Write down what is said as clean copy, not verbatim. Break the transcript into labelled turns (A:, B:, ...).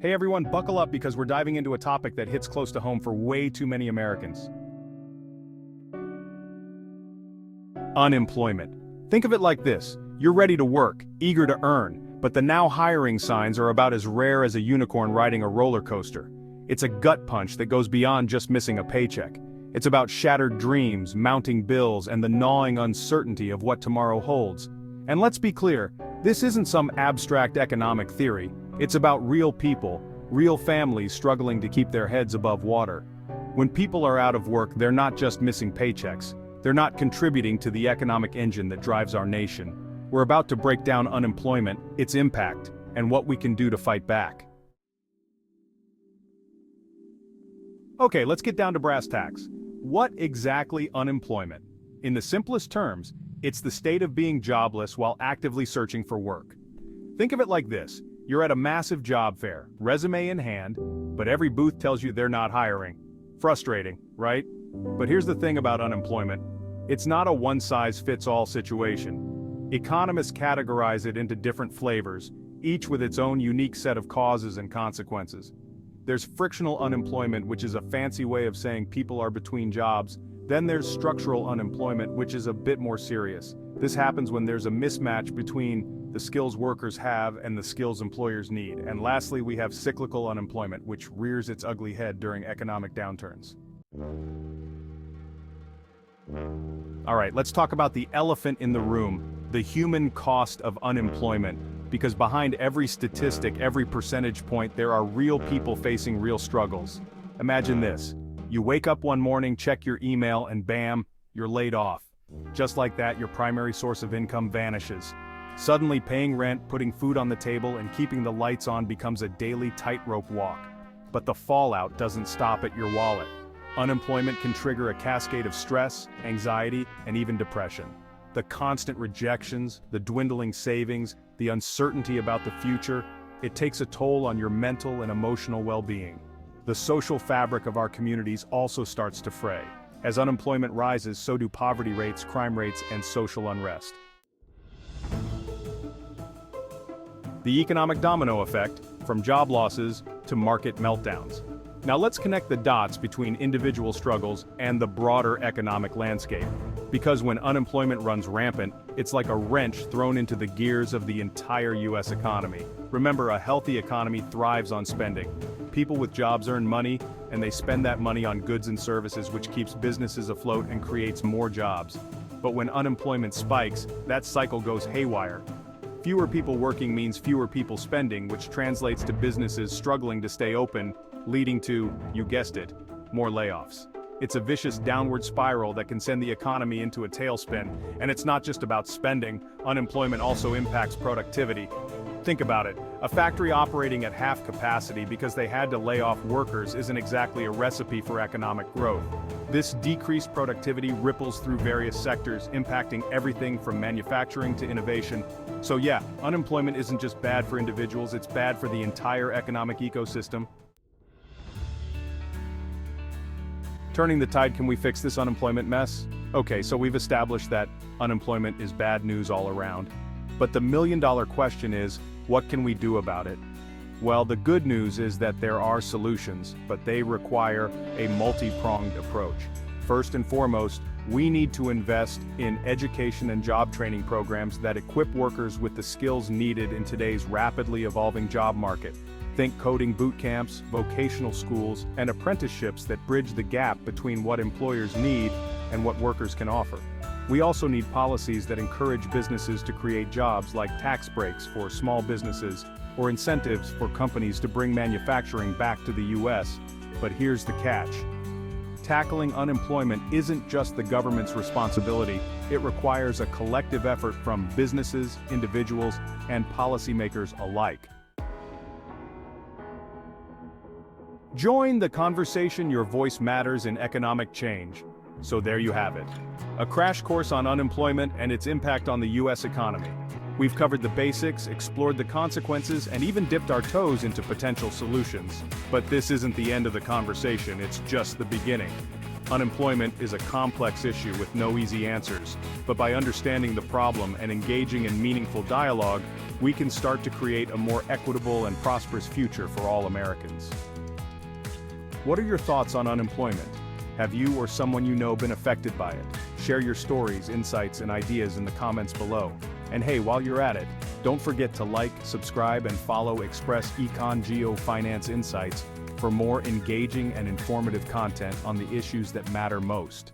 A: Hey everyone, buckle up because we're diving into a topic that hits close to home for way too many Americans. Unemployment. Think of it like this: you're ready to work, eager to earn, but the now hiring signs are about as rare as a unicorn riding a roller coaster. It's a gut punch that goes beyond just missing a paycheck. It's about shattered dreams, mounting bills, and the gnawing uncertainty of what tomorrow holds. And let's be clear, this isn't some abstract economic theory. It's about real people, real families struggling to keep their heads above water. When people are out of work, they're not just missing paychecks. They're not contributing to the economic engine that drives our nation. We're about to break down unemployment, its impact, and what we can do to fight back. Okay, let's get down to brass tacks. What exactly unemployment? In the simplest terms, it's the state of being jobless while actively searching for work. Think of it like this: you're at a massive job fair, resume in hand, but every booth tells you they're not hiring. Frustrating, right? But here's the thing about unemployment: it's not a one-size-fits-all situation. Economists categorize it into different flavors, each with its own unique set of causes and consequences. There's frictional unemployment, which is a fancy way of saying people are between jobs. Then there's structural unemployment, which is a bit more serious. This happens when there's a mismatch between the skills workers have and the skills employers need. And lastly, we have cyclical unemployment, which rears its ugly head during economic downturns. All right, let's talk about the elephant in the room, the human cost of unemployment. Because behind every statistic, every percentage point, there are real people facing real struggles. Imagine this: you wake up one morning, check your email, and bam, you're laid off. Just like that, your primary source of income vanishes. Suddenly, paying rent, putting food on the table, and keeping the lights on becomes a daily tightrope walk. But the fallout doesn't stop at your wallet. Unemployment can trigger a cascade of stress, anxiety, and even depression. The constant rejections, the dwindling savings, the uncertainty about the future, it takes a toll on your mental and emotional well-being. The social fabric of our communities also starts to fray. As unemployment rises, so do poverty rates, crime rates, and social unrest. The economic domino effect, from job losses to market meltdowns. Now let's connect the dots between individual struggles and the broader economic landscape. Because when unemployment runs rampant, it's like a wrench thrown into the gears of the entire US economy. Remember, a healthy economy thrives on spending. People with jobs earn money, and they spend that money on goods and services, which keeps businesses afloat and creates more jobs. But when unemployment spikes, that cycle goes haywire. Fewer people working means fewer people spending, which translates to businesses struggling to stay open, leading to, you guessed it, more layoffs. It's a vicious downward spiral that can send the economy into a tailspin. And it's not just about spending. Unemployment also impacts productivity. Think about it: a factory operating at half capacity because they had to lay off workers isn't exactly a recipe for economic growth. This decreased productivity ripples through various sectors, impacting everything from manufacturing to innovation. So yeah, unemployment isn't just bad for individuals, it's bad for the entire economic ecosystem. Turning the tide, can we fix this unemployment mess? Okay, so we've established that unemployment is bad news all around. But the million-dollar question is, what can we do about it? Well, the good news is that there are solutions, but they require a multi-pronged approach. First and foremost, we need to invest in education and job training programs that equip workers with the skills needed in today's rapidly evolving job market. Think coding boot camps, vocational schools, and apprenticeships that bridge the gap between what employers need and what workers can offer. We also need policies that encourage businesses to create jobs, like tax breaks for small businesses or incentives for companies to bring manufacturing back to the US. But here's the catch: tackling unemployment isn't just the government's responsibility. It requires a collective effort from businesses, individuals, and policymakers alike. Join the conversation. Your voice matters in economic change. So there you have it. A crash course on unemployment and its impact on the US economy. We've covered the basics, explored the consequences, and even dipped our toes into potential solutions. But this isn't the end of the conversation, it's just the beginning. Unemployment is a complex issue with no easy answers, but by understanding the problem and engaging in meaningful dialogue, we can start to create a more equitable and prosperous future for all Americans. What are your thoughts on unemployment? Have you or someone you know been affected by it? Share your stories, insights, and ideas in the comments below. And hey, while you're at it, don't forget to like, subscribe, and follow Express Econ Geo Finance Insights for more engaging and informative content on the issues that matter most.